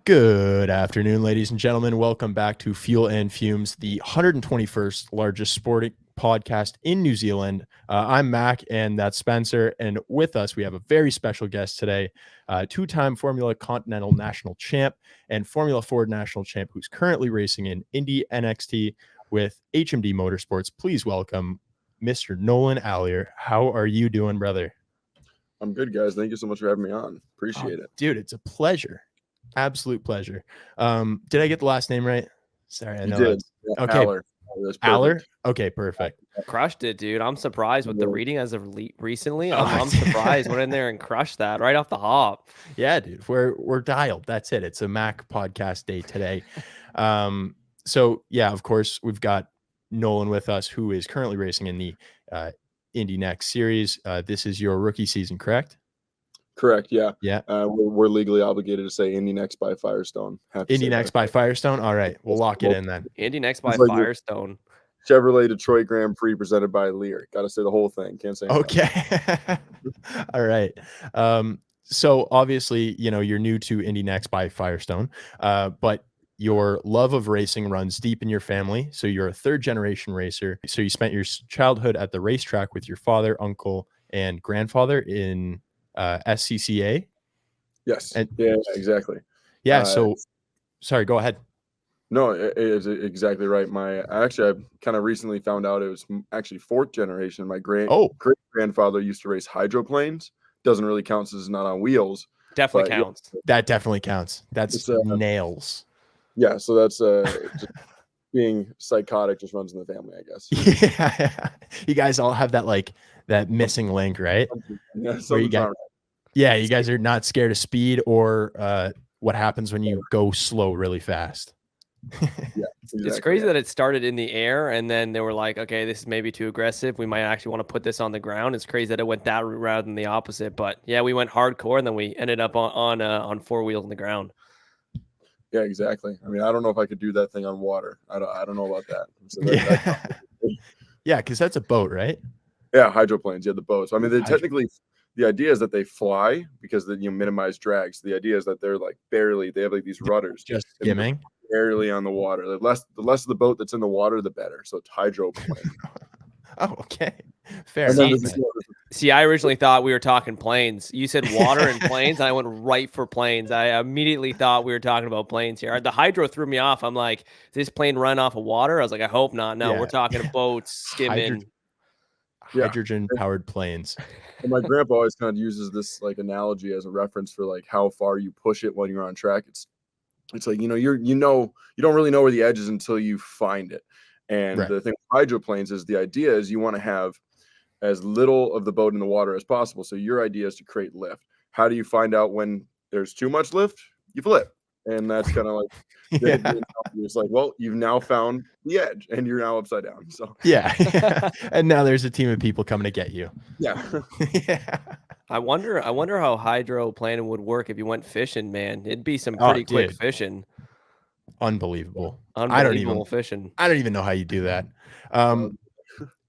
Good afternoon, ladies and gentlemen. Welcome back to Fuel and Fumes, the 121st largest sporting podcast in New Zealand. I'm Mac, and that's Spencer. And with us, we have a very special guest today, two-time Formula Continental National Champ and Formula Ford National Champ, who's currently racing in Indy NXT with HMD Motorsports. Please welcome Mr. Nolan Allaer. How are you doing, brother? I'm good, guys. Thank you so much for having me on. Appreciate it. Dude, it's a pleasure. Absolute pleasure. Did I get the last name right? Sorry, I know. You did. Yeah, okay. Allaer. Allaer? Okay, perfect. Crushed it, dude. I'm surprised with the reading as of recently. I'm surprised. Went in there and crushed that right off the hop. Yeah, dude. We're dialed. That's it. It's a Mac podcast day today. So yeah, of course, we've got Nolan with us, who is currently racing in the INDY NXT series. This is your rookie season, correct? Correct. Yeah. Yeah. We're legally obligated to say INDY NXT by Firestone. INDY NXT by Firestone. All right, we'll lock it in then. INDY NXT by Firestone. Chevrolet Detroit Grand Prix presented by Lear. Got to say the whole thing. Can't say anything. Okay. All right. So obviously, you're new to INDY NXT by Firestone, but your love of racing runs deep in your family. So you're a third generation racer. So you spent your childhood at the racetrack with your father, uncle, and grandfather in SCCA. Yes. Yeah, exactly. Yeah. So sorry, go ahead. No, it is exactly right. I kind of recently found out it was actually fourth generation. My great grandfather used to race hydroplanes. Doesn't really count since it's not on wheels. Definitely counts. Yeah, that definitely counts. That's nails. Yeah. So that's just being psychotic just runs in the family, I guess. Yeah. You guys all have that missing link, right? Yeah, you guys are not scared of speed or what happens when you go slow really fast. Yeah, exactly. It's crazy that it started in the air and then they were like, okay, this is maybe too aggressive. We might actually want to put this on the ground. It's crazy that it went that route rather than the opposite. But yeah, we went hardcore and then we ended up on four wheels on the ground. Yeah, exactly. I mean, I don't know if I could do that thing on water. I don't know about that. So yeah, because that's a boat, right? Yeah, hydroplanes. Yeah, the boats. I mean, they technically. The idea is that they fly because then you minimize drag. So the idea is that they're they have these rudders. Just skimming. Barely on the water. The less of the boat that's in the water, the better. So it's hydroplane. Oh, okay. Fair. See, I originally thought we were talking planes. You said water and planes, and I went right for planes. I immediately thought we were talking about planes here. The hydro threw me off. I'm like, is this plane run off of water? I was like, I hope not. No, we're talking boats, skimming. Hydrogen-powered planes. And my grandpa always kind of uses this analogy as a reference for how far you push it when you're on track. It's like you don't really know where the edge is until you find it. And the thing with hydroplanes is the idea is you want to have as little of the boat in the water as possible. So your idea is to create lift. How do you find out when there's too much lift? You flip. And that's kind of it's like, well, you've now found the edge and you're now upside down. So yeah. And now there's a team of people coming to get you. Yeah. Yeah. I wonder how hydroplaning would work if you went fishing, man. It'd be some pretty quick fishing. Unbelievable. Fishing. I don't even know how you do that.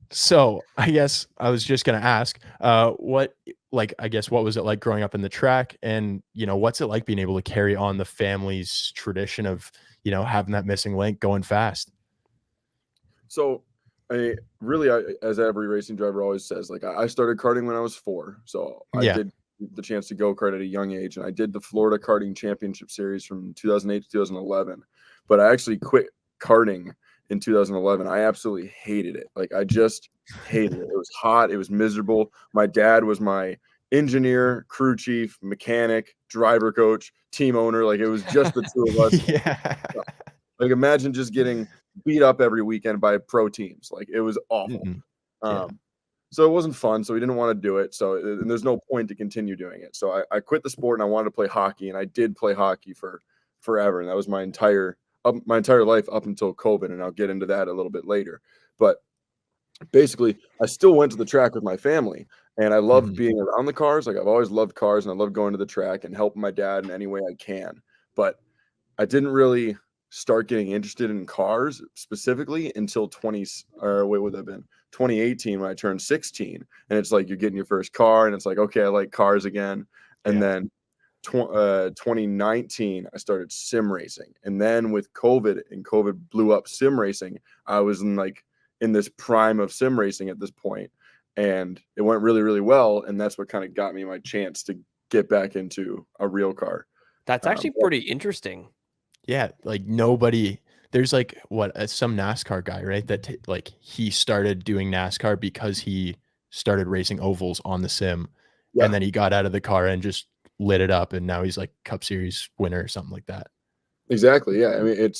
So I guess I was just going to ask, what was it like growing up in the track, and, what's it like being able to carry on the family's tradition of, having that missing link going fast? So as every racing driver always says, I started karting when I was 4. So I did the chance to go kart at a young age, and I did the Florida Karting Championship Series from 2008 to 2011, but I actually quit karting in 2011. I absolutely hated it. I just hated it. It was hot. It was miserable. My dad was my engineer, crew chief, mechanic, driver coach, team owner. It was just the two of us. Yeah. Imagine just getting beat up every weekend by pro teams. It was awful. So it wasn't fun. So we didn't want to do it. So and there's no point to continue doing it. So I quit the sport and I wanted to play hockey, and I did play hockey for forever. And that was my entire life up until COVID. And I'll get into that a little bit later. But basically, I still went to the track with my family, and I loved being around the cars. I've always loved cars, and I love going to the track and helping my dad in any way I can. But I didn't really start getting interested in cars specifically until 2018 when I turned 16. And it's like you're getting your first car, and it's like, okay, I like cars again. And then 2019, I started sim racing. And then with COVID and COVID blew up sim racing, I was in this prime of sim racing at this point, and it went really, really well. And that's what kind of got me my chance to get back into a real car. That's actually pretty interesting. Yeah, like nobody. There's like some NASCAR guy, right? That like he started doing NASCAR because he started racing ovals on the sim, and then he got out of the car and just lit it up, and now he's like Cup Series winner or something like that. Exactly. Yeah. I mean,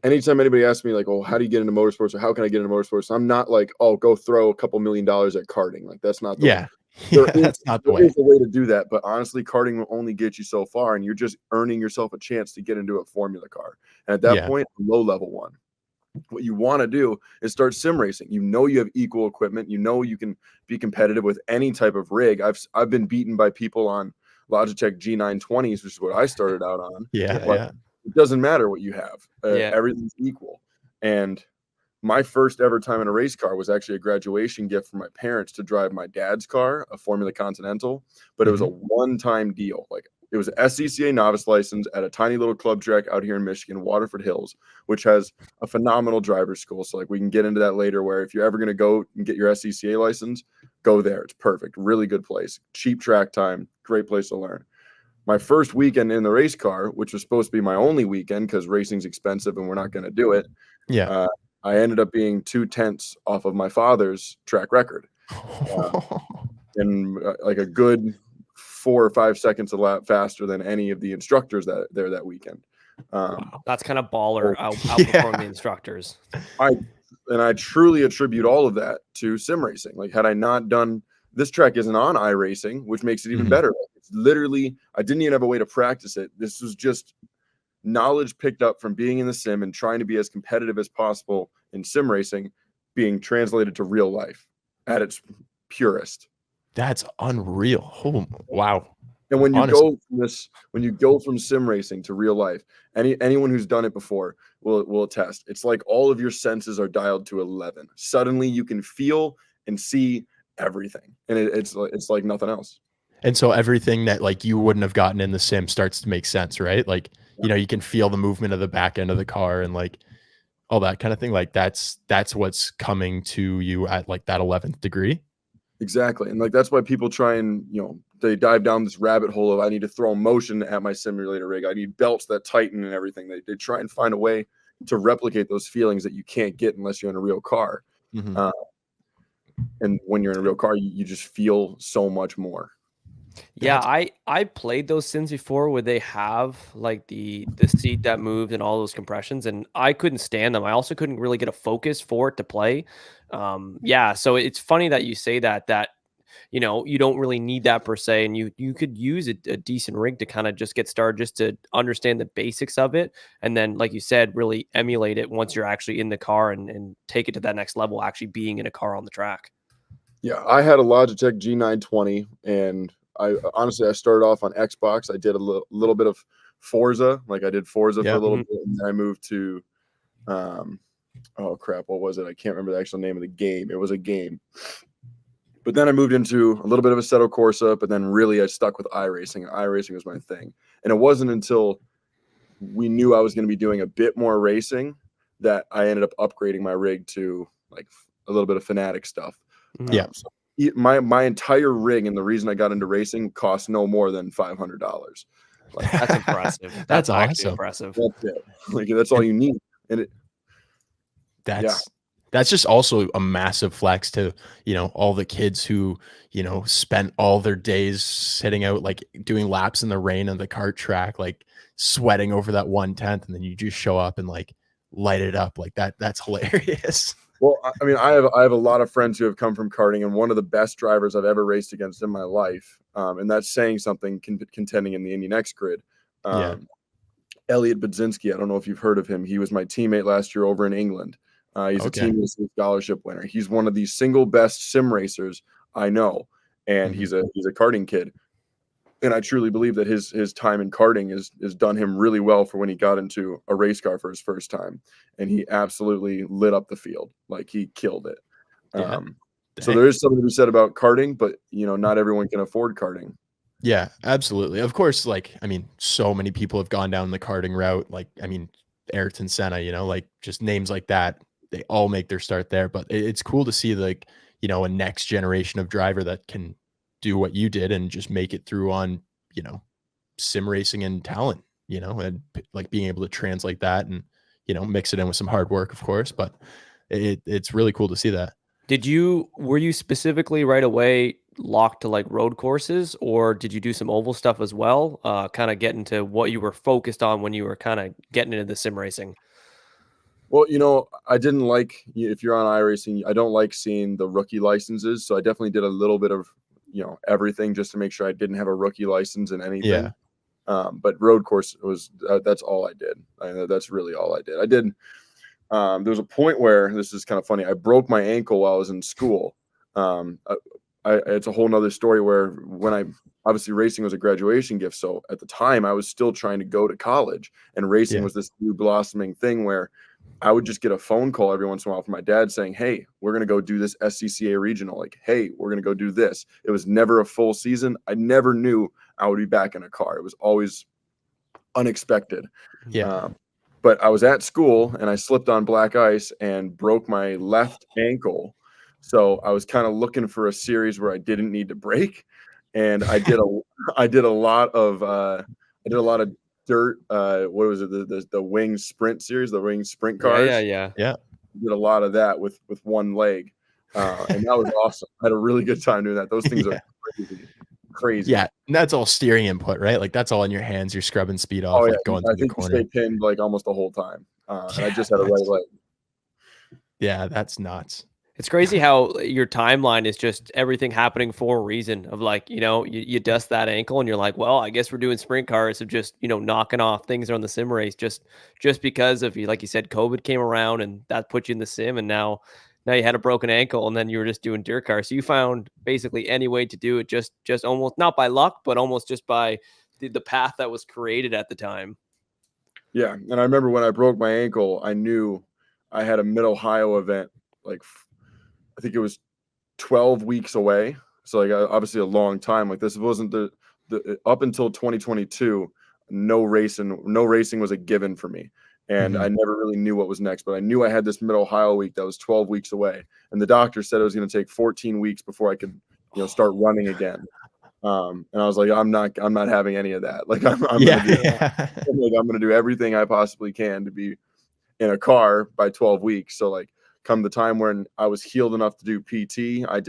anytime anybody asks me like, "Oh, how do you get into motorsports?" or "How can I get into motorsports?" I'm not like, "Oh, go throw a couple $1 million at karting." Like that's not the way. That's not the way. There is a way to do that, but honestly, karting will only get you so far, and you're just earning yourself a chance to get into a formula car. And at that point, low level one. What you want to do is start sim racing. You know you have equal equipment. You know you can be competitive with any type of rig. I've been beaten by people on Logitech G920s, which is what I started out on. It doesn't matter what you have. Everything's equal. And my first ever time in a race car was actually a graduation gift from my parents to drive my dad's car, a Formula Continental, but it was a one-time deal. Like it was an SCCA novice license at a tiny little club track out here in Michigan, Waterford Hills, which has a phenomenal driver's school. So like we can get into that later, where if you're ever going to go and get your SCCA license, go there. It's perfect. Really good place. Cheap track time. Great place to learn. My first weekend in the race car, which was supposed to be my only weekend because racing's expensive and we're not going to do it. I ended up being 2/10 off of my father's track record, and like a good 4 or 5 seconds a lap faster than any of the instructors that weekend. Wow. That's kind of baller. Outperform the instructors. I truly attribute all of that to sim racing. Like had I not done, this track isn't on iRacing, which makes it even better. It's literally, I didn't even have a way to practice it. This was just knowledge picked up from being in the sim and trying to be as competitive as possible in sim racing, being translated to real life at its purest. That's unreal. Oh, wow. And when you go from sim racing to real life, anyone who's done it before will attest. It's like all of your senses are dialed to 11. Suddenly you can feel and see everything, and it's like nothing else. And so everything that like you wouldn't have gotten in the sim starts to make sense, right? Like, you know, you can feel the movement of the back end of the car and like all that kind of thing. Like that's what's coming to you at like that 11th degree. Exactly. And like that's why people try and, they dive down this rabbit hole of I need to throw motion at my simulator rig. I need belts that tighten and everything. They try and find a way to replicate those feelings that you can't get unless you're in a real car. And when you're in a real car, you just feel so much more. Yeah, I played those sims before where they have like the seat that moved and all those compressions, and I couldn't stand them. I also couldn't really get a focus for it to play. So it's funny that you say that you don't really need that per se, and you could use a decent rig to kind of just get started, just to understand the basics of it, and then like you said, really emulate it once you're actually in the car and take it to that next level, actually being in a car on the track. Yeah, I had a Logitech G920, and I started off on Xbox. I did a little bit of Forza. Like I did Forza for a little bit, and then I moved to, oh crap, what was it? I can't remember the actual name of the game. It was a game. But then I moved into a little bit of Assetto Corsa, but then really I stuck with iRacing. iRacing was my thing. And it wasn't until we knew I was going to be doing a bit more racing that I ended up upgrading my rig to like a little bit of Fanatic stuff. So my entire rig, and the reason I got into racing, cost no more than $500. Like, that's impressive. That's actually awesome. Impressive. That's it. Like that's all you need. And that's just also a massive flex to, all the kids who, spent all their days sitting out, like doing laps in the rain on the kart track, like sweating over that 1/10, and then you just show up and like light it up like that. That's hilarious. Well, I mean, I have a lot of friends who have come from karting, and one of the best drivers I've ever raced against in my life, and that's saying something, contending in the INDY NXT grid. Elliot Budzinski, I don't know if you've heard of him. He was my teammate last year over in England. He's a team racing scholarship winner. He's one of the single best sim racers I know, and he's a karting kid. And I truly believe that his time in karting has done him really well for when he got into a race car for his first time. And he absolutely lit up the field. Like he killed it. So there is something to be said about karting, but not everyone can afford karting. Yeah, absolutely. Of course, like, I mean, so many people have gone down the karting route. Like, I mean, Ayrton Senna, like just names like that, they all make their start there. But it's cool to see like, a next generation of driver that can do what you did and just make it through on, sim racing and talent, and like being able to translate that and, mix it in with some hard work, of course. But it's really cool to see that. Were you specifically right away locked to like road courses, or did you do some oval stuff as well? Kind of get into what you were focused on when you were kind of getting into the sim racing. Well, I didn't like, if you're on iRacing, I don't like seeing the rookie licenses. So I definitely did a little bit of, everything just to make sure I didn't have a rookie license in anything. Yeah. But road course that's all I did. That's really all I did. I did. There was a point where, this is kind of funny, I broke my ankle while I was in school. It's a whole nother story where when obviously racing was a graduation gift. So at the time I was still trying to go to college, and racing was this new blossoming thing where I would just get a phone call every once in a while from my dad saying, "Hey, we're going to go do this SCCA regional." Like, "Hey, we're going to go do this." It was never a full season. I never knew I would be back in a car. It was always unexpected. Yeah. But I was at school and I slipped on black ice and broke my left ankle. So I was kind of looking for a series where I didn't need to break. And I did a lot of dirt. What was it? The wing sprint series, the wing sprint cars. Yeah. Did a lot of that with one leg. And that was awesome. I had a really good time doing that. Those things are crazy. Yeah, and that's all steering input, right? Like that's all in your hands. You're scrubbing speed off, like going through the corner. I think you stay pinned like almost the whole time. And I just had a right leg. Yeah, that's nuts. It's crazy how your timeline is just everything happening for a reason of like, you dust that ankle and you're like, well, I guess we're doing sprint cars of just, knocking off things on the sim race just because of you, like you said, COVID came around and that put you in the sim, and now you had a broken ankle and then you were just doing dirt cars. So you found basically any way to do it, just almost not by luck, but almost just by the path that was created at the time. Yeah. And I remember when I broke my ankle, I knew I had a Mid-Ohio event, like I think it was 12 weeks away. So like obviously a long time. Like this wasn't the up until 2022, no racing was a given for me. And I never really knew what was next, but I knew I had this Mid-Ohio week that was 12 weeks away. And the doctor said it was going to take 14 weeks before I could, start running again. And I was like, I'm not having any of that. Like I'm going to do everything I possibly can to be in a car by 12 weeks. So like come the time when I was healed enough to do PT, I'd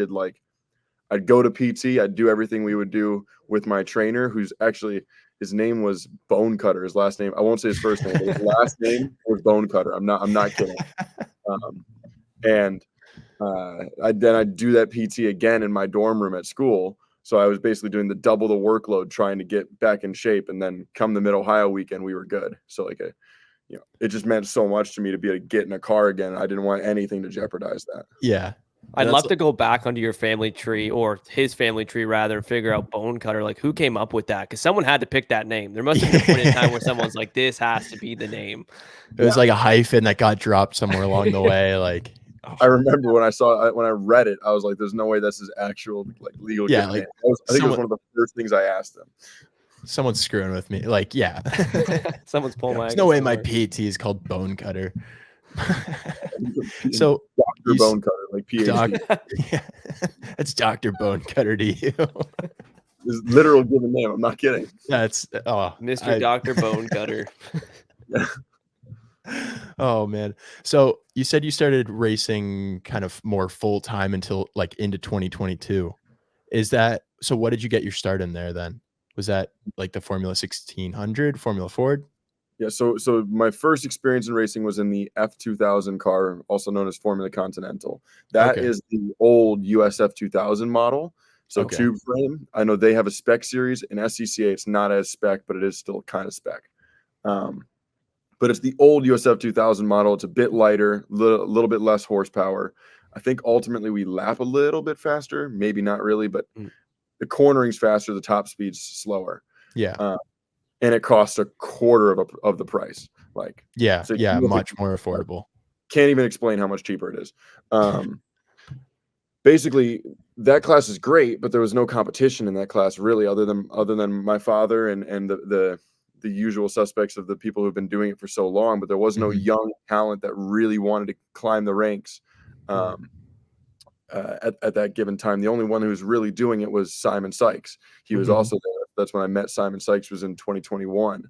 go to PT, I'd do everything we would do with my trainer, who's actually, his name was Bone Cutter. His last name, I won't say his first name, but his last name was Bone Cutter. I'm not kidding. I'd do that PT again in my dorm room at school. So I was basically doing the double the workload, trying to get back in shape. And then come the Mid-Ohio weekend, we were good. So like it just meant so much to me to be able to get in a car again. I didn't want anything to jeopardize that. Yeah. I'd love to go back onto your family tree, or his family tree rather, and figure out Bone Cutter. Like, who came up with that? Because someone had to pick that name. There must have been a point in time where someone's like, this has to be the name. It was like a hyphen that got dropped somewhere along the way. Like, I remember when I read it, I was like, there's no way this is actual like legal. Yeah. Like, I think it was one of the first things I asked them. Someone's screwing with me. Like, yeah. Someone's pulling my. There's no way my PT is called Bone Cutter. So Dr. Bone Cutter, like PhD. Yeah, that's Dr. Bone Cutter to you. His literal given name. I'm not kidding. That's Mr. Dr. Bone Cutter. Yeah. Oh man. So you said you started racing kind of more full time until like into 2022. Is that so? What did you get your start in there then? Was that like the Formula 1600, Formula Ford? Yeah, so my first experience in racing was in the F2000 car, also known as Formula Continental. That is the old USF 2000 model. So tube frame. I know they have a spec series. In SCCA, it's not as spec, but it is still kind of spec. But it's the old USF 2000 model. It's a bit lighter, a little bit less horsepower. I think ultimately we lap a little bit faster, maybe not really, but the cornering's faster, the top speed's slower. Yeah. And it costs a quarter of the price. Like, so much more affordable. Can't even explain how much cheaper it is. basically that class is great, but there was no competition in that class really, other than my father and the usual suspects of the people who've been doing it for so long. But there was no young talent that really wanted to climb the ranks. At that given time, the only one who was really doing it was Simon Sykes. He was also there. That's when I met Simon Sykes, was in 2021,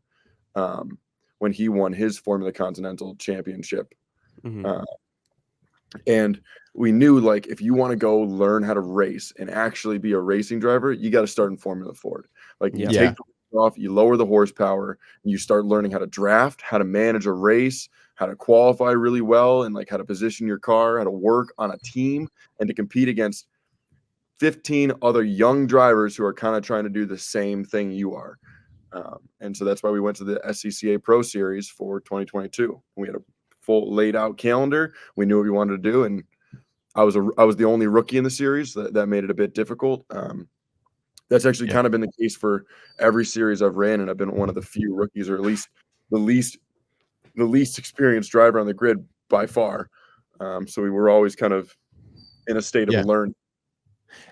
when he won his Formula Continental Championship. And we knew, like, if you want to go learn how to race and actually be a racing driver, you got to start in Formula Ford. Like, you take the wheels off, you lower the horsepower, and you start learning how to draft, how to manage a race, how to qualify really well, and like how to position your car, how to work on a team, and to compete against 15 other young drivers who are kind of trying to do the same thing you are. And so that's why we went to the SCCA Pro Series for 2022. We had a full laid out calendar. We knew what we wanted to do, and I was the only rookie in the series. That made it a bit difficult. That's actually kind of been the case for every series I've ran, and I've been one of the few rookies, or at least the least experienced driver on the grid by far. So we were always kind of in a state of learning.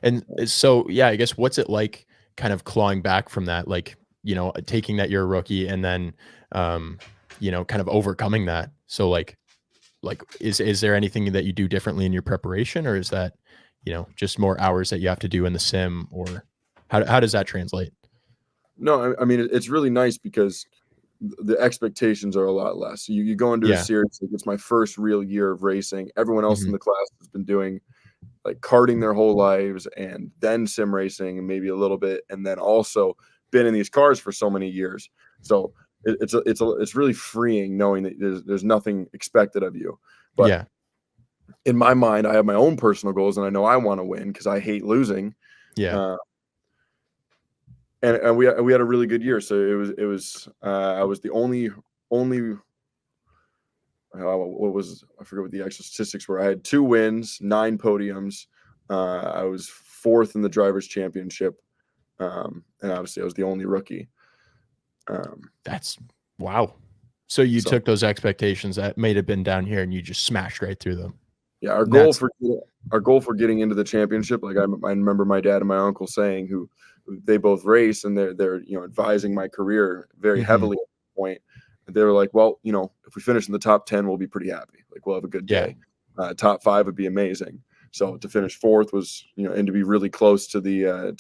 And so, I guess, what's it like kind of clawing back from that, like, you know, taking that you're a rookie and then, you know, kind of overcoming that. So like, is there anything that you do differently in your preparation, or is that, you know, just more hours that you have to do in the sim, or how does that translate? No, I mean, it's really nice because the expectations are a lot less. You go into a series, like, it's my first real year of racing. Everyone else in the class has been doing like karting their whole lives, and then sim racing, and maybe a little bit, and then also been in these cars for so many years. So it's really freeing knowing that there's nothing expected of you. But in my mind, I have my own personal goals, and I know I want to win because I hate losing. And we had a really good year. So it was I was the only I forget what the actual statistics were. I had 2 wins, 9 podiums. I was 4th in the drivers' championship, and obviously I was the only rookie. That's wow. So you took those expectations that may have been down here, and you just smashed right through them. Yeah, our goal for getting into the championship, like I remember my dad and my uncle saying, who they both race, and they're you know, advising my career very heavily at this point. They were like, well, you know, if we finish in the top 10, we'll be pretty happy. Like, we'll have a good day. Top 5 would be amazing. So to finish 4th was, you know, and to be really close to the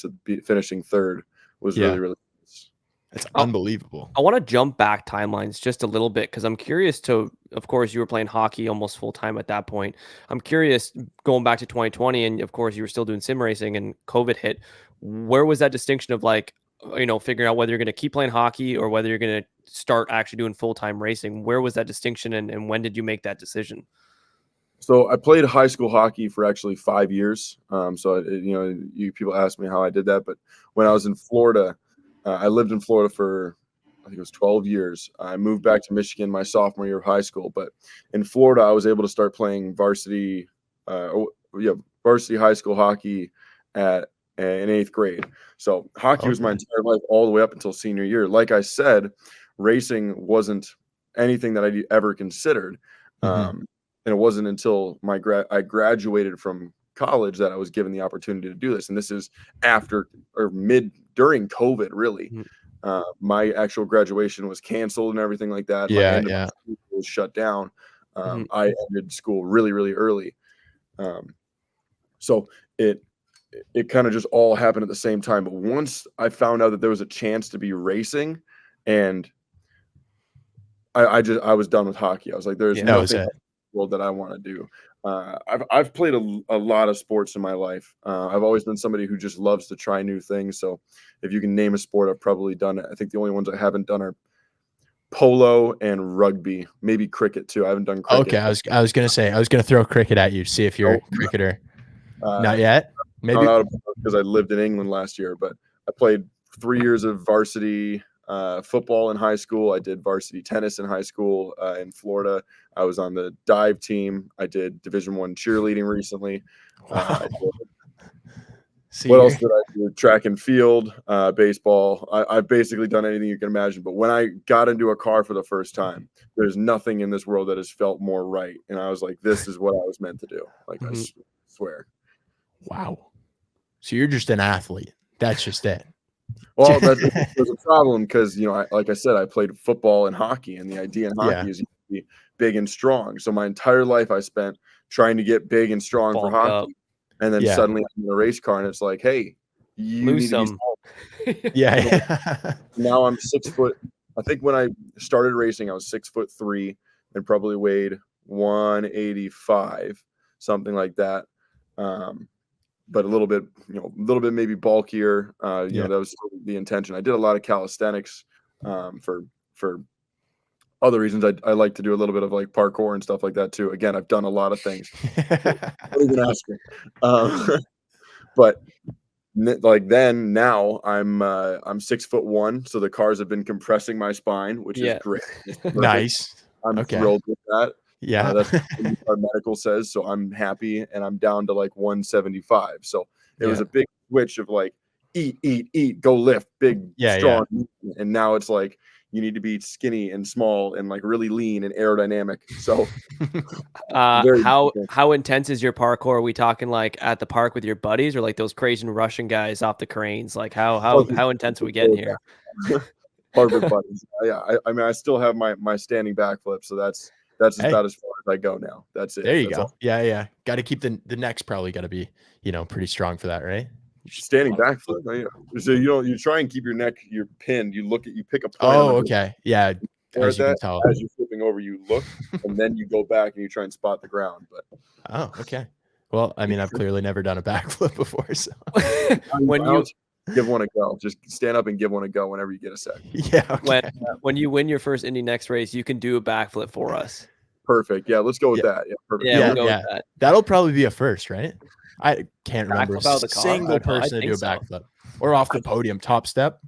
finishing 3rd was really nice. It's unbelievable. I want to jump back timelines just a little bit, because I'm curious to, of course, you were playing hockey almost full time at that point. I'm curious, going back to 2020, and of course you were still doing sim racing and COVID hit. Where was that distinction of, like, you know, figuring out whether you're going to keep playing hockey or whether you're going to start actually doing full-time racing? Where was that distinction, and when did you make that decision? So I played high school hockey for actually 5 years. You know, people ask me how I did that, but when I was in Florida, I lived in Florida for, I think it was 12 years. I moved back to Michigan my sophomore year of high school, but in Florida, I was able to start playing varsity high school hockey in 8th grade. So hockey was my entire life, all the way up until senior year. Like I said, racing wasn't anything that I ever considered. And it wasn't until I graduated from college that I was given the opportunity to do this. And this is during COVID, really. My actual graduation was canceled and everything like that. My school was shut down. I ended school really, really early. So it kind of just all happened at the same time. But once I found out that there was a chance to be racing, and I was done with hockey. I was like, there's nothing in the world that I want to do. I've played a lot of sports in my life. I've always been somebody who just loves to try new things. So if you can name a sport, I've probably done it. I think the only ones I haven't done are polo and rugby, maybe cricket too. I haven't done cricket. Okay, I was gonna say, I was gonna throw cricket at you, see if you're a cricketer. Not yet. Maybe because I lived in England last year, but I played 3 years of varsity football in high school. I did varsity tennis in high school in Florida. I was on the dive team. I did Division I cheerleading recently. Wow. What else did I do? Track and field, baseball. I've basically done anything you can imagine. But when I got into a car for the first time, there's nothing in this world that has felt more right. And I was like, this is what I was meant to do. Like, I swear. Wow. So you're just an athlete. That's just it. Well, there's a problem because, like I said, I played football and hockey, and the idea in hockey Yeah. is you can be big and strong. So my entire life I spent trying to get big and strong for Bulk hockey. up. And then Yeah. suddenly I'm in a race car and it's like, hey, you Lose need to be some. small. Yeah. Now I'm 6 foot. I think when I started racing, I was 6'3" and probably weighed 185, something like that. But a little bit maybe bulkier. Yeah. That was the intention. I did a lot of calisthenics for other reasons. I like to do a little bit of like parkour and stuff like that too. Again, I've done a lot of things. Don't even ask me. But like now I'm 6'1", so the cars have been compressing my spine, which is great. Nice. I'm thrilled with that. Yeah. That's what our medical says, so I'm happy, and I'm down to like 175. So it was a big switch of like eat, go lift, big, strong, and now it's like you need to be skinny and small and like really lean and aerodynamic. So how intense is your parkour? Are we talking like at the park with your buddies, or like those crazy Russian guys off the cranes? Like how intense are we getting here? Harvard buddies. Yeah, I mean, I still have my standing backflip, so that's about as far as I go now. That's it. There you That's go. all. Yeah. Got to keep the neck's probably got to be, pretty strong for that, right? Standing backflip. Yeah. So you try and keep your neck, you're pinned. You pick a point. Oh, okay. Yeah. As you can tell, as you're flipping over, you look, and then you go back and you try and spot the ground. But oh, okay. Well, I mean, I've clearly never done a backflip before, so when you give one a go, just stand up and give one a go whenever you get a sec. Yeah. Okay. When you win your first Indy NXT race, you can do a backflip for us. Perfect. Yeah, let's go with that. Yeah, perfect. Yeah, we'll go with that. That'll probably be a first, right? I can't remember a single person to do a backflip or off the podium, top step.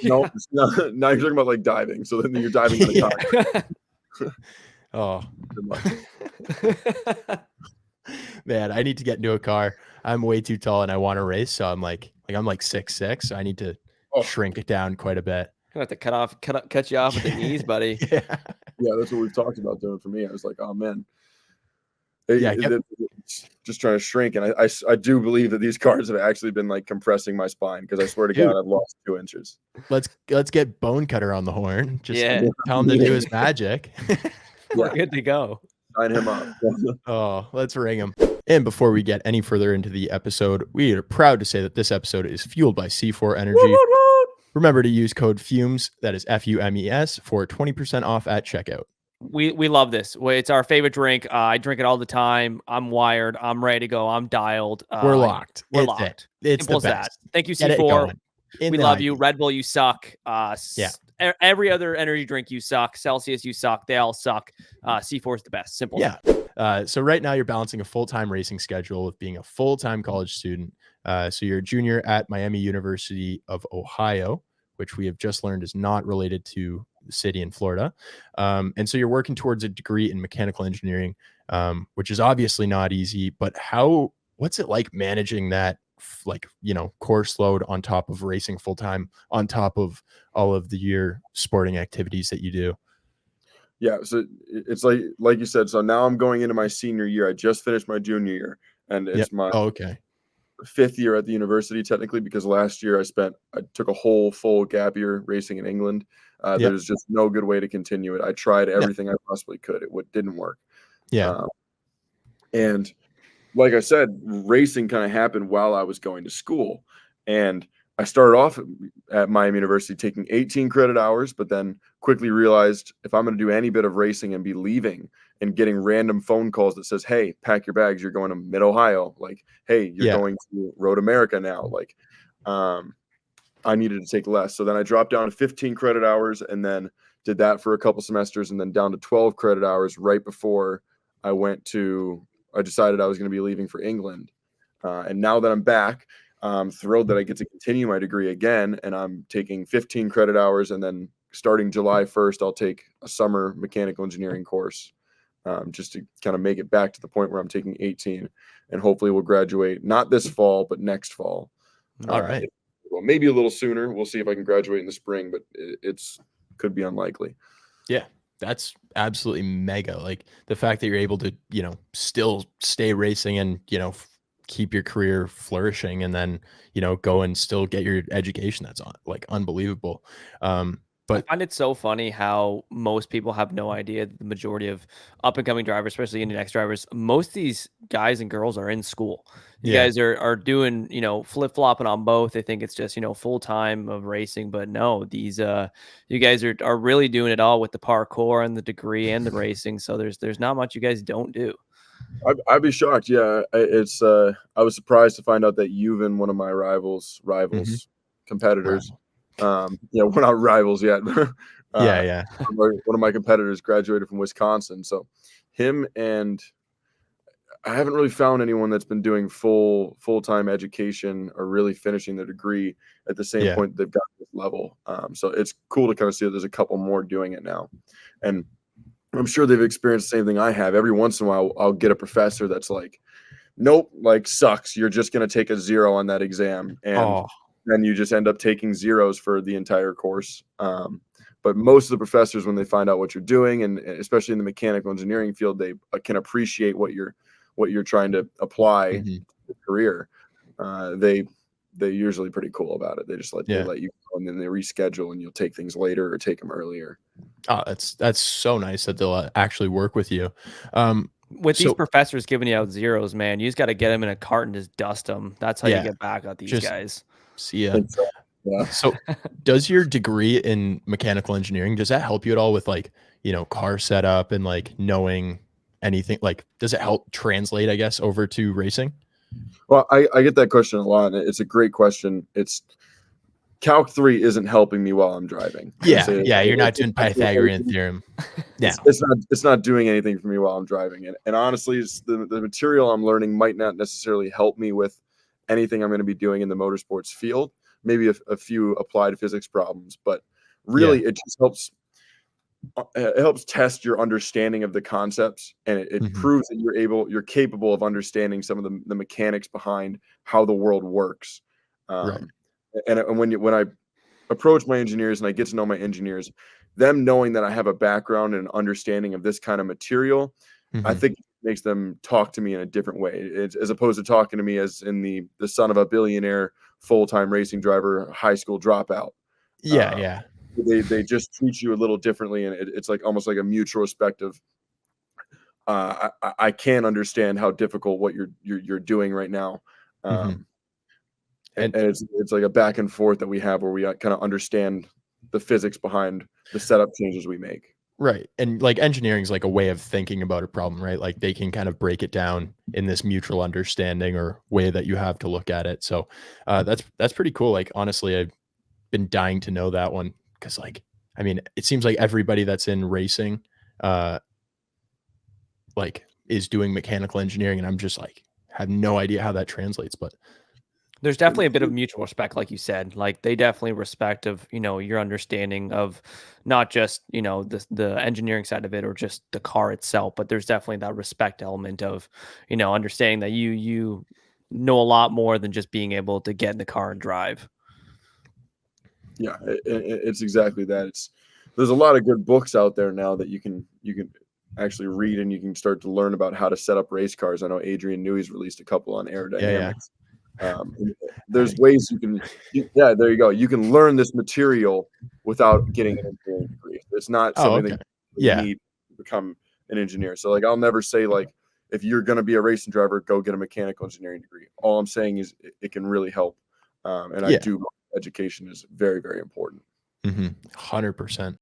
No, now you're talking about like diving. So then you're diving in the car. Oh, man, I need to get into a car. I'm way too tall and I want to race, so I'm like 6'6", so I need to shrink it down quite a bit. Gonna have to cut you off at the knees, buddy. Yeah, that's what we've talked about doing for me. I was like, oh man. Just trying to shrink, and I do believe that these cars have actually been like compressing my spine, because I swear to God, I've lost 2 inches. Let's get Bone Cutter on the horn. Just tell him to do his magic. We're good to go. Sign him up. Oh, let's ring him. And before we get any further into the episode, we are proud to say that this episode is fueled by C4 Energy. Remember to use code FUMES, that is FUMES, for 20% off at checkout. We love this. It's our favorite drink. I drink it all the time. I'm wired. I'm ready to go. I'm dialed. We're locked. We're locked. It's Simple the as best. that. Thank you, C4. We love you. Red Bull, you suck. Every other energy drink, you suck. Celsius, you suck. They all suck. C4 is the best. Simple. Yeah. So right now you're balancing a full-time racing schedule with being a full-time college student. So you're a junior at Miami University of Ohio, which we have just learned is not related to the city in Florida. And so you're working towards a degree in mechanical engineering, which is obviously not easy, but what's it like managing that, course load on top of racing full time, on top of all of your sporting activities that you do? Yeah. So it's like you said, so now I'm going into my senior year. I just finished my junior year, and it's my 5th year at the university technically, because last year I took a whole full gap year racing in England. There's just no good way to continue it. I tried everything I possibly could. It didn't work. And like I said, racing kind of happened while I was going to school, and I started off at Miami University taking 18 credit hours, but then quickly realized if I'm going to do any bit of racing and be leaving and getting random phone calls that says, hey, pack your bags, you're going to Mid-Ohio. Like, hey, you're going to Road America now. Like, I needed to take less. So then I dropped down to 15 credit hours and then did that for a couple semesters, and then down to 12 credit hours right before I decided I was going to be leaving for England. And now that I'm back, I'm thrilled that I get to continue my degree again, and I'm taking 15 credit hours, and then starting July 1st, I'll take a summer mechanical engineering course, just to kind of make it back to the point where I'm taking 18, and hopefully we'll graduate not this fall, but next fall. All right. Well, maybe a little sooner. We'll see if I can graduate in the spring, but it's could be unlikely. Yeah. That's absolutely mega. Like the fact that you're able to, still stay racing and, keep your career flourishing and then, go and still get your education. That's like unbelievable. I But find it so funny how most people have no idea that the majority of up and coming drivers, especially INDY NXT drivers, most of these guys and girls are in school. You yeah, guys are doing, flip flopping on both. They think it's just, full time of racing, but no, these you guys are really doing it all with the parkour and the degree and the racing. So there's not much you guys don't do. I'd be shocked. Yeah, I was surprised to find out that Juven, one of my rivals, Mhm. competitors, Wow. we're not rivals yet. Yeah. One of my competitors graduated from Wisconsin, so him and I haven't really found anyone that's been doing full-time education or really finishing their degree at the same Yeah. point they've got this level. So it's cool to kind of see that there's a couple more doing it now, and I'm sure they've experienced the same thing I have. Every once in a while, I'll get a professor that's like, "Nope, like sucks. You're just gonna take a 0 on that exam," and Oh, then you just end up taking zeros for the entire course. But most of the professors, when they find out what you're doing, and especially in the mechanical engineering field, they can appreciate what you're trying to apply to mhm. your career. They're usually pretty cool about it. They Yeah. let you go, and then they reschedule, and you'll take things later or take them earlier. Oh, that's so nice that they'll actually work with you. With these So professors giving you out zeros, man, you just got to get them in a cart and just dust them. That's how you yeah, get back at these just guys. see ya. And so, yeah. So does your degree in mechanical engineering, does that help you at all with like, car setup and like knowing anything? Like, does it help translate, I guess, over to racing? Well, I get that question a lot, and it's a great question. It's Calc 3 isn't helping me while I'm driving. Yeah, you're not doing Pythagorean theorem. Yeah. It's not doing anything for me while I'm driving. And honestly, it's the material I'm learning might not necessarily help me with anything I'm going to be doing in the motorsports field. Maybe a few applied physics problems, but Yeah. really it just helps test your understanding of the concepts, and it Mhm. proves that you're capable of understanding some of the mechanics behind how the world works. Right. Um, and when I approach my engineers and I get to know my engineers, them knowing that I have a background and understanding of this kind of material, I Mhm. think it makes them talk to me in a different way. It's, as opposed to talking to me as in the son of a billionaire, full-time racing driver, high school dropout. Yeah, Um, yeah. they just treat you a little differently, and it's like almost like a mutual respect of I can understand how difficult what you're doing right now. Mhm. Um, and And it's like a back and forth that we have where we kind of understand the physics behind the setup changes we make. right. And like engineering is like a way of thinking about a problem, right? Like they can kind of break it down in this mutual understanding or way that you have to look at it. So that's pretty cool. Like honestly, I've been dying to know that one because like I mean, it seems like everybody that's in racing uh like is doing mechanical engineering and I'm just like have no idea how that translates, but There's definitely a bit of mutual respect, like you said. Like they definitely respect of, your understanding of not just, the engineering side of it or just the car itself, but there's definitely that respect element of, understanding that you know a lot more than just being able to get in the car and drive. Yeah, it's exactly that. There's a lot of good books out there now that you can actually read, and you can start to learn about how to set up race cars. I know Adrian Newey's released a couple on yeah. aerodynamics. There's ways yeah, there you go. You can learn this material without getting an engineering degree. It's not Oh, something that okay. you Yeah. need to become an engineer. So like I'll never say like if you're going to be a racing driver, go get a mechanical engineering degree. All I'm saying is it can really help. And I Yeah. do education is very, very important. 100%.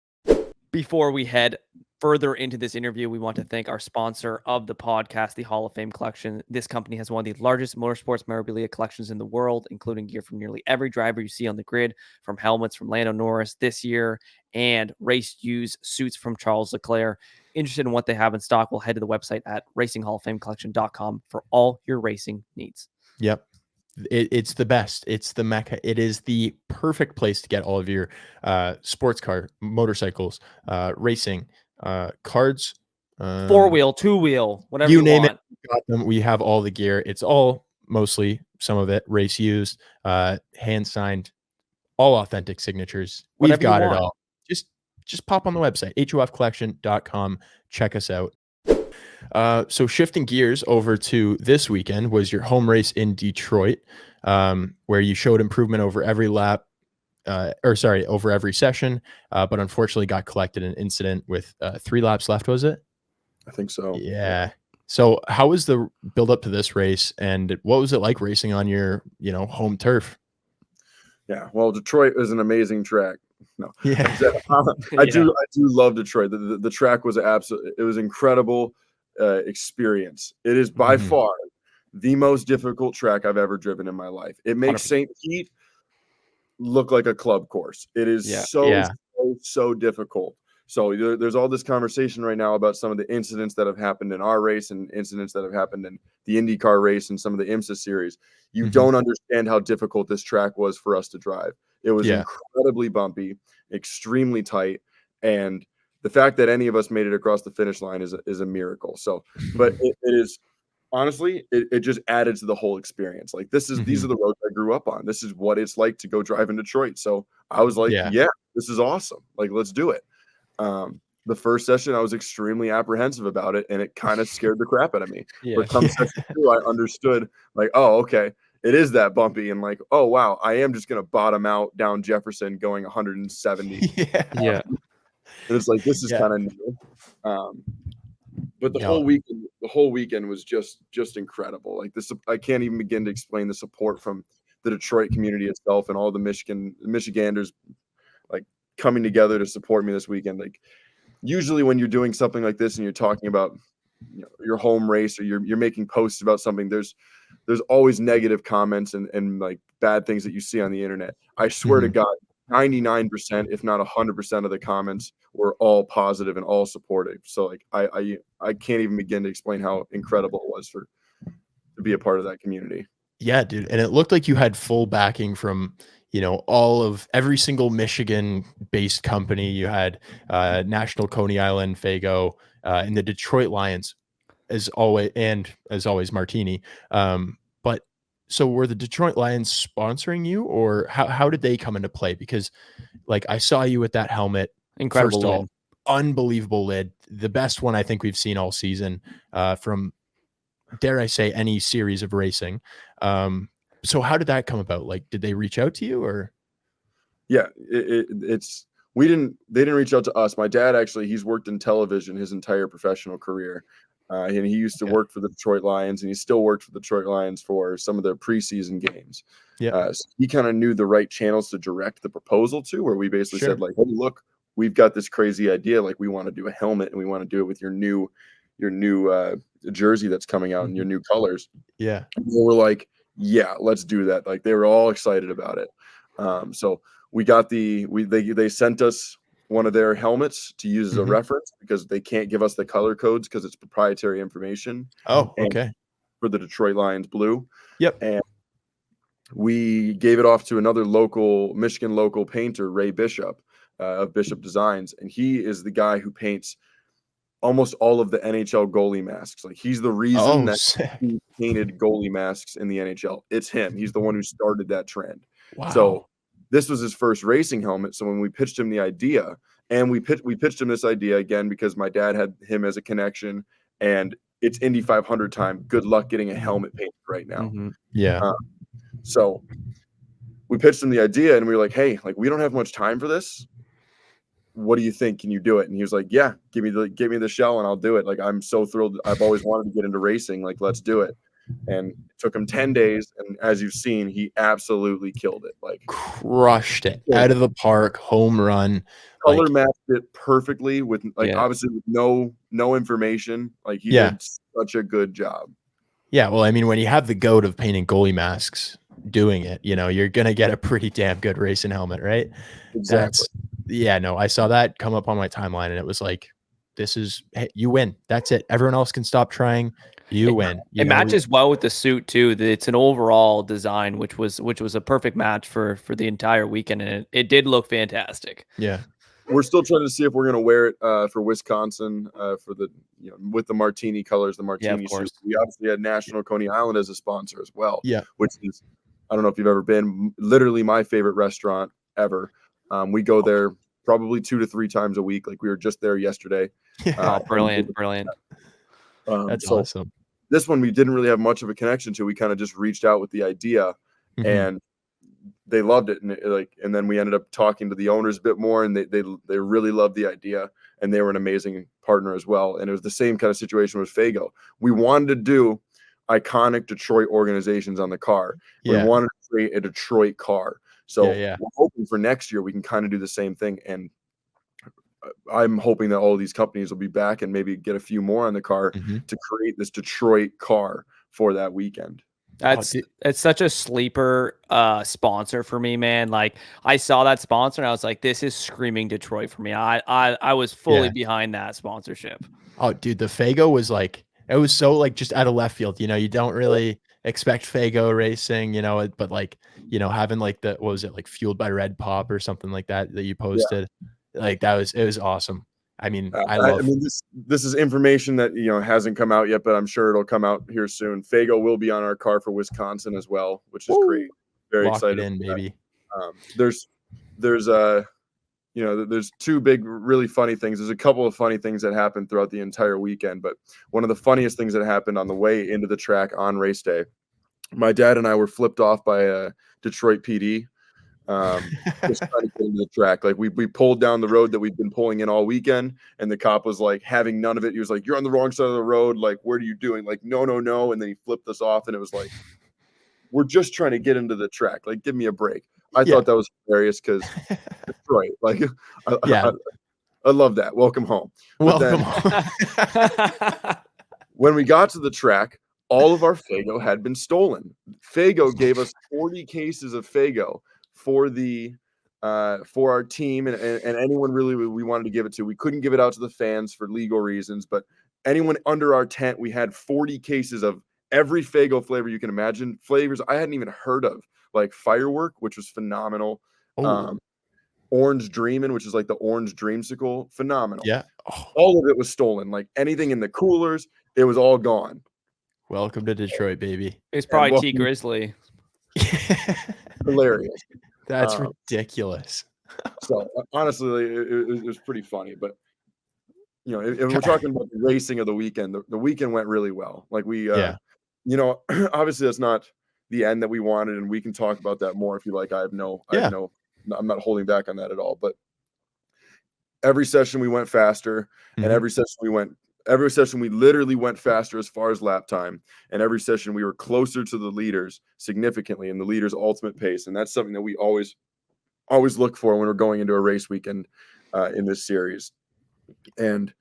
Before we head further into this interview, we want to thank our sponsor of the podcast, the Hall of Fame Collection. This company has one of the largest motorsports memorabilia collections in the world, including gear from nearly every driver you see on the grid, from helmets from Lando Norris this year and race used suits from Charles Leclerc. Interested in what they have in stock? We'll head to the website at racinghalloffamecollection.com for all your racing needs. Yep. It's the best. It's the mecca. It is the perfect place to get all of your sports car, motorcycles, racing, cards, Four wheel, two wheel, whatever you you name it. want. We got them. We have all the gear. It's all mostly some of it race used, hand signed, all authentic signatures. We've Whatever you got it want. all. Just pop on the website, hofcollection.com. Check us out. So shifting gears over to this weekend was your home race in Detroit, where you showed improvement over every lap, over every session, but unfortunately got collected in an incident with 3 laps left, was it? I think so. Yeah. So how was the build up to this race, and what was it like racing on your, home turf? Yeah, well, Detroit is an amazing track. No, Yeah. I do love Detroit. The track was it was incredible experience. It is by Mhm. far the most difficult track I've ever driven in my life. It makes 100%. St. Pete look like a club course. It is Yeah. so difficult. So there's all this conversation right now about some of the incidents that have happened in our race and incidents that have happened in the IndyCar race and some of the IMSA series. You Mhm. don't understand how difficult this track was for us to drive. It was Yeah. incredibly bumpy, extremely tight, and the fact that any of us made it across the finish line is a miracle. So, but it is honestly, it just added to the whole experience. Like these are the roads I grew up on. This is what it's like to go drive in Detroit. So I was like, Yeah. yeah, this is awesome. Like, let's do it. The first session, I was extremely apprehensive about it, and it kind of scared the crap out of me. Yeah. But come session 2, I understood, like, oh, okay, it is that bumpy, and like, oh wow, I am just gonna bottom out down Jefferson going 170. Yeah. And it's like this is Yeah. kind of new. But the whole weekend was just incredible. Like this, I can't even begin to explain the support from the Detroit community itself and all the Michiganders, like coming together to support me this weekend. Like usually when you're doing something like this and you're talking about your home race or you're making posts about something, there's always negative comments and like bad things that you see on the internet. I swear to God, 99%, if not 100% of the comments were all positive and all supportive. So like I can't even begin to explain how incredible it was to be a part of that community. Yeah, dude. And it looked like you had full backing from, all of every single Michigan based company. You had National Coney Island, Fago, and the Detroit Lions as always Martini. But so were the Detroit Lions sponsoring you, or how did they come into play? Because like I saw you with that helmet. Incredible First of all, lid. unbelievable lid. The best one I think we've seen all season from, dare I say, any series of racing. So how did that come about? Like, did they reach out to you, or? Yeah, it's they didn't reach out to us. My dad actually, he's worked in television his entire professional career. And he used to work for the Detroit Lions, and he still worked for the Detroit Lions for some of their preseason games. Yeah. So he kind of knew the right channels to direct the proposal to, where we basically Sure. said like, hey, look, we've got this crazy idea. Like we want to do a helmet and we want to do it with your new jersey that's coming out in your new colors. Yeah. And they were like, yeah, let's do that. Like they were all excited about it. So we got they sent us one of their helmets to use as a reference because they can't give us the color codes because it's proprietary information. Oh, okay. For the Detroit Lions blue. Yep. And we gave it off to another Michigan local painter, Ray Bishop, of Bishop Designs. And he is the guy who paints almost all of the NHL goalie masks. Like he's the reason that he painted goalie masks in the NHL. It's him. He's the one who started that trend. Wow. So this was his first racing helmet. So when we pitched him the idea, and we pitched him this idea again because my dad had him as a connection, and it's Indy 500 time. Good luck getting a helmet painted right now. Yeah. So we pitched him the idea, and we were like, "Hey, like we don't have much time for this. What do you think? Can you do it?" And he was like, "Yeah, give me the shell, and I'll do it. Like I'm so thrilled. I've always wanted to get into racing. Like let's do it." And it took him 10 days, and as you've seen, he absolutely killed it. Like crushed it out of the park, home run. Color matched it perfectly with obviously with no information. Like he did such a good job. Yeah, well, I mean, when you have the goat of painting goalie masks doing it, you're gonna get a pretty damn good racing helmet, right? Exactly. I saw that come up on my timeline, and it was like, hey, you win. That's it. Everyone else can stop trying. You win. It matches well with the suit too. It's an overall design, which was a perfect match for the entire weekend, and it did look fantastic. Yeah. We're still trying to see if we're going to wear it for Wisconsin for the with the Martini colors, the Martini suit. We obviously had National Coney Island as a sponsor as well. Yeah, which is, I don't know if you've ever been, literally my favorite restaurant ever. We go there probably 2 to 3 times a week. Like we were just there yesterday. Brilliant. That's So awesome. this one we didn't really have much of a connection to. We kind of just reached out with the idea, and they loved it. And then we ended up talking to the owners a bit more, and they really loved the idea, and they were an amazing partner as well. And it was the same kind of situation with Fago. We wanted to do iconic Detroit organizations on the car. We wanted to create a Detroit car. So we're hoping for next year we can kind of do the same thing. And I'm hoping that all of these companies will be back and maybe get a few more on the car to create this Detroit car for that weekend. It's such a sleeper sponsor for me, man. Like I saw that sponsor and I was like, this is screaming Detroit for me. I was fully behind that sponsorship. Oh, dude, the Fago was like, it was so like just out of left field. You know, you don't really expect Fago racing, you know, but like, you know, having like what was it, like Fueled by Red Pop or something like that you posted. Like it was awesome. I mean, I mean, this is information that, you know, hasn't come out yet, but I'm sure it'll come out here soon. Fago will be on our car for Wisconsin as well, which is great. Very excited. Lock it in, baby. There's you know, there's two big, really funny things. There's a couple of funny things that happened throughout the entire weekend, but one of the funniest things that happened on the way into the track on race day, my dad and I were flipped off by a Detroit PD. Just trying to get into the track. Like we pulled down the road that we'd been pulling in all weekend, and the cop was like having none of it. He was like, "You're on the wrong side of the road. Like, what are you doing?" Like, no. And then he flipped us off, and it was like, we're just trying to get into the track. Like, give me a break. I thought that was hilarious because Detroit. Like, I love that. Welcome home. Welcome home. When we got to the track, all of our Fago had been stolen. Fago gave us 40 cases of Fago for our team and anyone really we wanted to give it to. We couldn't give it out to the fans for legal reasons, but anyone under our tent, we had 40 cases of every Fago flavor you can imagine. Flavors I hadn't even heard of, like Firework, which was phenomenal. Orange Dreamin', which is like the orange dreamsicle, phenomenal. Yeah. All of it was stolen. Like anything in the coolers, it was all gone. Welcome to Detroit, baby. It's probably T Grizzly. Hilarious. That's ridiculous. So honestly, it was pretty funny. But you know, if we're talking about the racing of the weekend, the weekend went really well. Like you know, obviously that's not the end that we wanted, and we can talk about that more if you like. I'm not holding back on that at all. But every session we went faster, and every session we literally went faster as far as lap time, and every session we were closer to the leaders significantly in the leaders' ultimate pace, and that's something that we always look for when we're going into a race weekend in this series. And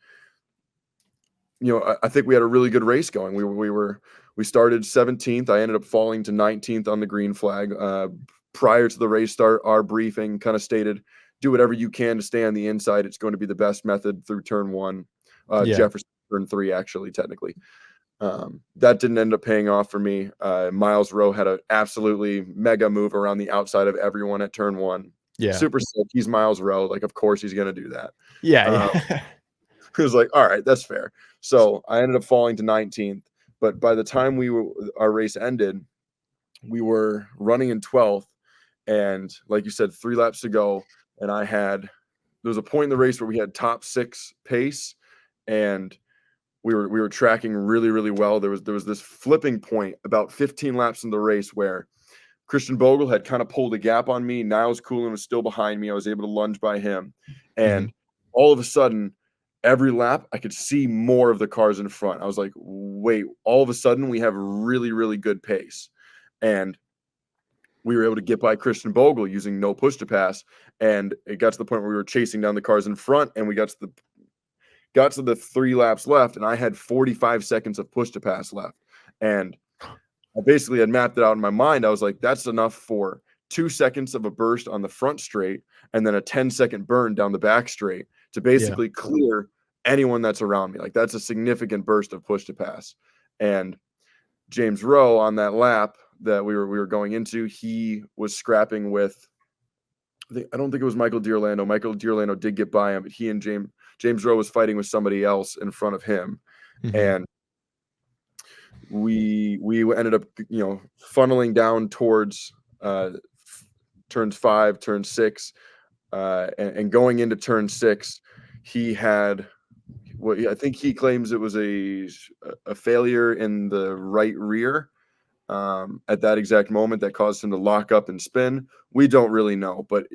you know, I think we had a really good race going. We started 17th. I ended up falling to 19th on the green flag. Prior to the race start, our briefing kind of stated, do whatever you can to stay on the inside. It's going to be the best method through turn 1. Jefferson turn 3, actually, technically. That didn't end up paying off for me. Miles Rowe had an absolutely mega move around the outside of everyone at turn 1. Yeah. Super sick. He's Miles Rowe. Like, of course he's going to do that. Yeah. It was like, all right, that's fair. So I ended up falling to 19th. But by the time our race ended, we were running in 12th. And like you said, 3 laps to go. And there was a point in the race where we had top 6 pace, and we were tracking really, really well. There was this flipping point about 15 laps in the race where Christian Bogle had kind of pulled a gap on me. Niles Coolin was still behind me. I was able to lunge by him. And all of a sudden, every lap, I could see more of the cars in front. I was like, wait, all of a sudden we have really, really good pace. And we were able to get by Christian Bogle using no push to pass. And it got to the point where we were chasing down the cars in front, and we got to the 3 laps left, and I had 45 seconds of push to pass left. And I basically had mapped it out in my mind. I was like, that's enough for 2 seconds of a burst on the front straight and then a 10-second burn down the back straight to basically clear anyone that's around me. Like, that's a significant burst of push to pass. And James Rowe on that lap that we were going into, he was scrapping with, I don't think it was Michael D'Orlando. Michael D'Orlando did get by him, but he and James Rowe was fighting with somebody else in front of him. And we ended up, you know, funneling down towards turns 5, turn 6, and going into turn 6, I think he claims it was a failure in the right rear at that exact moment that caused him to lock up and spin. We don't really know, but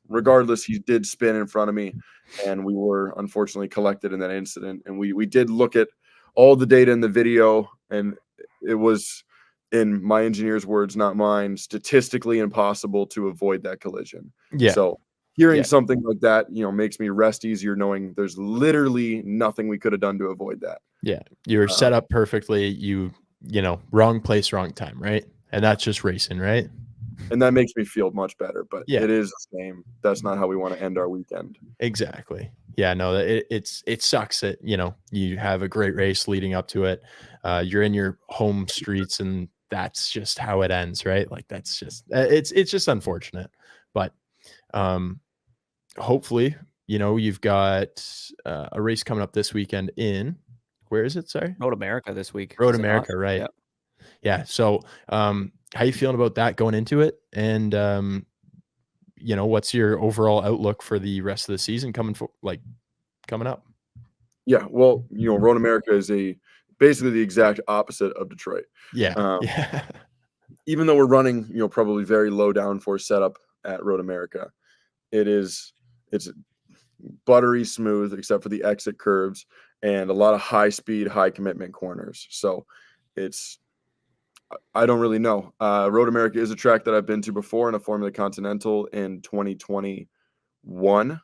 regardless, he did spin in front of me, and we were unfortunately collected in that incident. And we did look at all the data in the video, and it was, in my engineer's words, not mine, statistically impossible to avoid that collision. Yeah. So hearing something like that, makes me rest easier knowing there's literally nothing we could have done to avoid that. Yeah. You were set up perfectly. You know, wrong place, wrong time, right? And that's just racing, right? And that makes me feel much better, but Yeah. it is the same. That's not how we want to end our weekend. Exactly. Yeah, no, it sucks that, you have a great race leading up to it. You're in your home streets and that's just how it ends, right? Like that's just, it's just unfortunate, but, hopefully, you've got a race coming up this weekend in, where is it? Sorry. Road America this week. Road America. Right. Yep. Yeah. So, how you feeling about that going into it? And, what's your overall outlook for the rest of the season coming up? Yeah. Well, Road America is basically the exact opposite of Detroit. Yeah. Even though we're running, probably very low downforce setup at Road America, it's buttery smooth except for the exit curves and a lot of high speed, high commitment corners. So I don't really know. Road America is a track that I've been to before in a Formula Continental in 2021.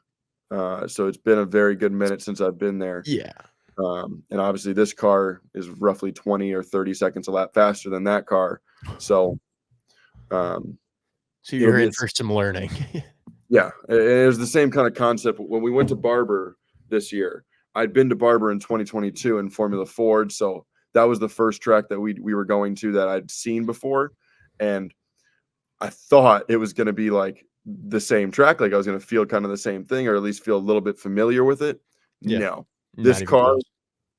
So it's been a very good minute since I've been there. Yeah. And obviously this car is roughly 20 or 30 seconds a lap faster than that car. So, so you're in for some learning. Yeah. It was the same kind of concept. When we went to Barber this year, I'd been to Barber in 2022 in Formula Ford. So that was the first track that we were going to that I'd seen before. And I thought it was going to be like the same track. Like I was going to feel kind of the same thing, or at least feel a little bit familiar with it. Yeah. No, this car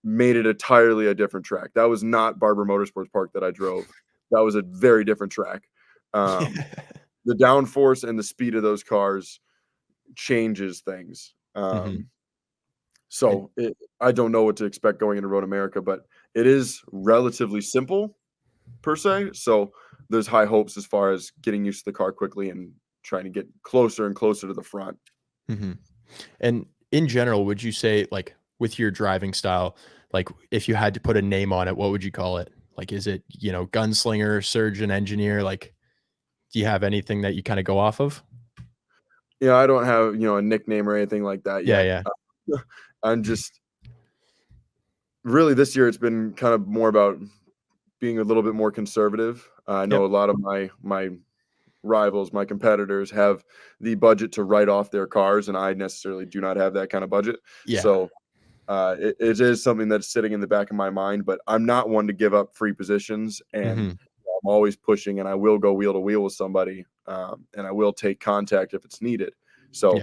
made it entirely a different track. That was not Barber Motorsports Park that I drove. That was a very different track. The downforce and the speed of those cars changes things. So I don't know what to expect going into Road America, but it is relatively simple per se. So there's high hopes as far as getting used to the car quickly and trying to get closer and closer to the front. And in general, would you say, like, with your driving style, like if you had to put a name on it, what would you call it? Like, is it, gunslinger, surgeon, engineer? Like, do you have anything that you kind of go off of? Yeah, I don't have, a nickname or anything like that yet. Yeah. I'm just really, this year it's been kind of more about being a little bit more conservative. I know a lot of my rivals, my competitors have the budget to write off their cars, and I necessarily do not have that kind of budget. Yeah. So it is something that's sitting in the back of my mind, but I'm not one to give up free positions, and I'm always pushing, and I will go wheel to wheel with somebody, and I will take contact if it's needed. So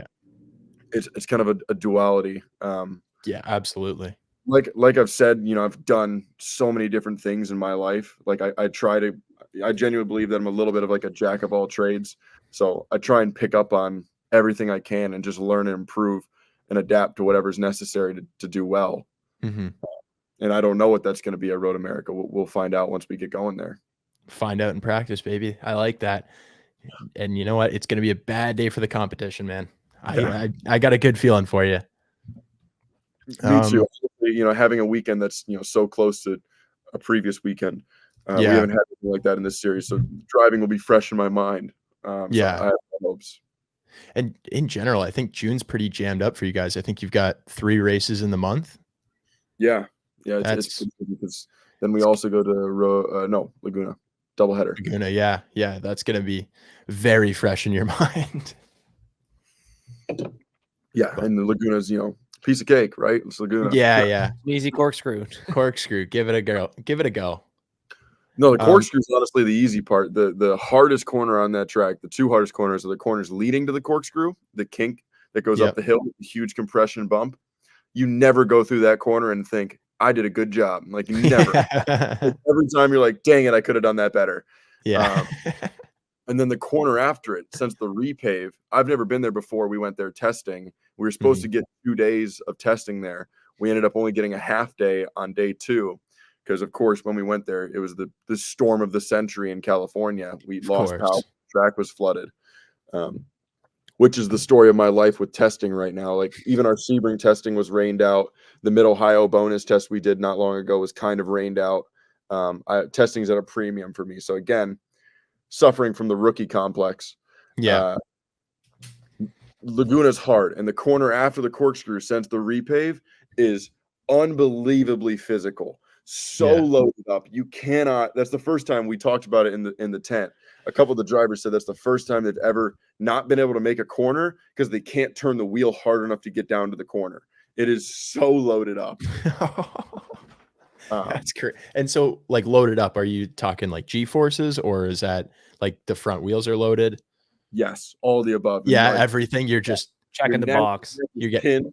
it's kind of a duality. Yeah, absolutely. Like I've said, I've done so many different things in my life. Like I genuinely believe that I'm a little bit of like a jack of all trades. So I try and pick up on everything I can and just learn and improve and adapt to whatever's necessary to do well. And I don't know what that's going to be at Road America. We'll find out once we get going there. Find out in practice, baby. I like that. And you know what? It's going to be a bad day for the competition, man. I got a good feeling for you. Me too. Having a weekend that's so close to a previous weekend. We haven't had anything like that in this series, so driving will be fresh in my mind. So I have hopes. And in general, I think June's pretty jammed up for you guys. I think you've got 3 races in the month. Yeah. It's pretty good because then we also go to Laguna doubleheader. Laguna, yeah, that's gonna be very fresh in your mind. Yeah, and the Laguna's piece of cake, right? It's Laguna. Yeah. Easy corkscrew. Give it a go. No, the corkscrew is honestly the easy part. The hardest corner on that track, the 2 hardest corners are the corners leading to the corkscrew, the kink that goes up the hill, the huge compression bump. You never go through that corner and think, I did a good job. Like, never. Every time you're like, dang it, I could have done that better. Yeah. And then the corner after it, since the repave, I've never been there before. We went there testing. We were supposed to get 2 days of testing there. We ended up only getting a half day on day 2 because, of course, when we went there, it was the storm of the century in California. We lost power. The track was flooded, which is the story of my life with testing right now. Like, even our Sebring testing was rained out. The Mid-Ohio bonus test we did not long ago was kind of rained out. Testing is at a premium for me. So again, suffering from the rookie complex. Yeah. Laguna's hard, and the corner after the corkscrew since the repave is unbelievably physical. So loaded up. You cannot. That's the first time we talked about it in the tent. A couple of the drivers said that's the first time they've ever not been able to make a corner because they can't turn the wheel hard enough to get down to the corner. It is so loaded up. That's great. And so, like, loaded up, are you talking like G-forces, or is that like the front wheels are loaded? Yes, all the above. Yeah, like, everything. You're just checking the box. You get pinned,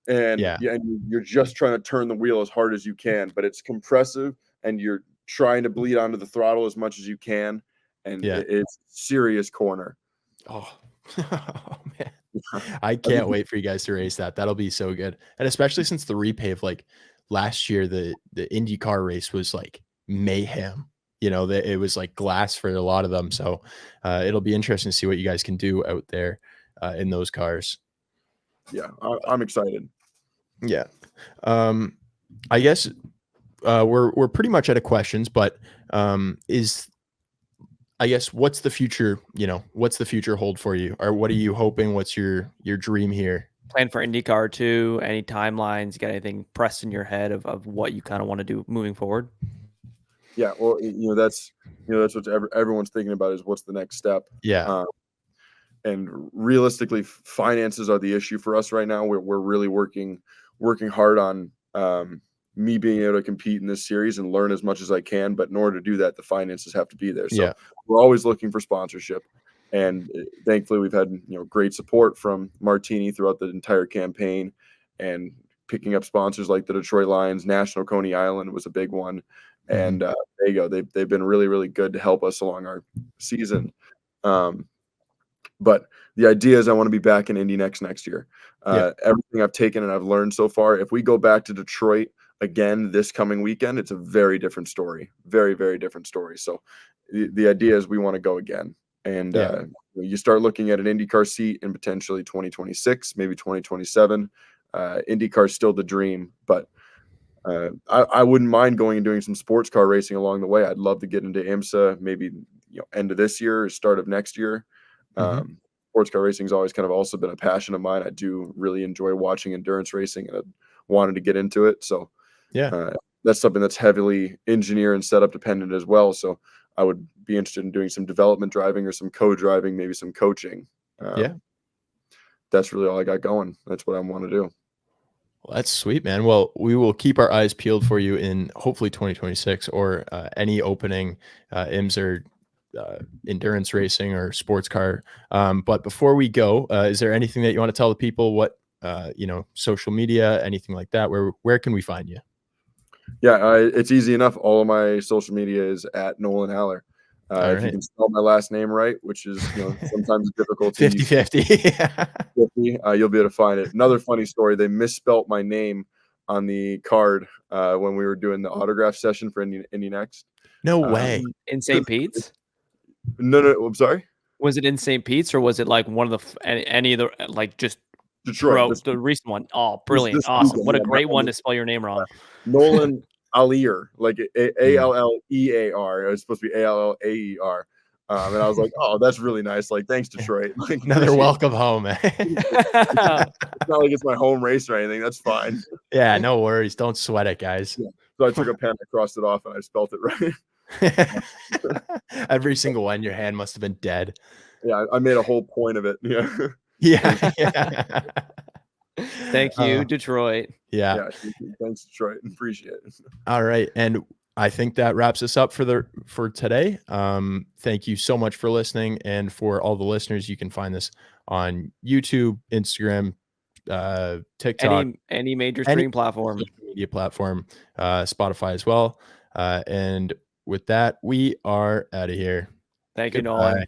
and you're just trying to turn the wheel as hard as you can, but it's compressive, and you're trying to bleed onto the throttle as much as you can, and it's serious corner. Oh, man. I can't wait for you guys to race that. That'll be so good. And especially since the repave, like last year, the IndyCar race was like mayhem. You know, it was like glass for a lot of them. So it'll be interesting to see what you guys can do out there in those cars. Yeah, I'm excited. Yeah. I guess we're pretty much out of questions, but I guess what's the future, what's the future hold for you? Or what are you hoping? What's your dream here? Plan for IndyCar too? Any timelines? You got anything pressed in your head of what you kind of want to do moving forward? Yeah, well, that's what everyone's thinking about is what's the next step. Yeah. And realistically, finances are the issue for us right now. We're really working hard on me being able to compete in this series and learn as much as I can. But in order to do that, the finances have to be there. So we're always looking for sponsorship. And thankfully, we've had great support from Martini throughout the entire campaign, and picking up sponsors like the Detroit Lions. National Coney Island was a big one. And there you go. They've been really, really good to help us along our season. But the idea is I want to be back in Indy next year. Everything I've taken and I've learned so far, if we go back to Detroit again this coming weekend, it's a very different story. Very, very different story. So the idea is we want to go again. And you start looking at an IndyCar seat in potentially 2026, maybe 2027. IndyCar is still the dream, but I wouldn't mind going and doing some sports car racing along the way. I'd love to get into IMSA, maybe end of this year, start of next year. Sports car racing has always kind of also been a passion of mine. I do really enjoy watching endurance racing, and I wanted to get into it. So that's something that's heavily engineer and setup dependent as well. So I would be interested in doing some development driving or some co-driving, maybe some coaching. That's really all I got going. That's what I want to do. Well, that's sweet, man. Well, we will keep our eyes peeled for you in hopefully 2026 or any opening IMSA endurance racing or sports car. But before we go, is there anything that you want to tell the people? What social media, anything like that? Where can we find you? Yeah, it's easy enough. All of my social media is at Nolan Allaer. If you can spell my last name right, which is sometimes difficult. 50-50. You'll be able to find it. Another funny story: they misspelt my name on the card when we were doing the autograph session for Indy NXT. No way. In St. Pete's? No, I'm sorry. Was it in St. Pete's, or was it like one of the any of the like just Detroit, the recent one? Oh, brilliant! Awesome! What a great one to spell your name wrong. Nolan Allaer, like Allear. It was supposed to be Allaer. And I was like, oh, that's really nice. Like, thanks, Detroit. Like, another welcome home, man. It's not like it's my home race or anything. That's fine. Yeah, no worries. Don't sweat it, guys. Yeah. So I took a pen, I crossed it off, and I spelt it right. Every single one, your hand must have been dead. Yeah, I made a whole point of it. Yeah. Thank you, Detroit. Yeah. Thanks, Detroit. Appreciate it. All right. And I think that wraps us up for today. Thank you so much for listening. And for all the listeners, you can find this on YouTube, Instagram, TikTok, any major streaming platform, media platform, Spotify as well. And with that, we are out of here. Thank you, Nolan.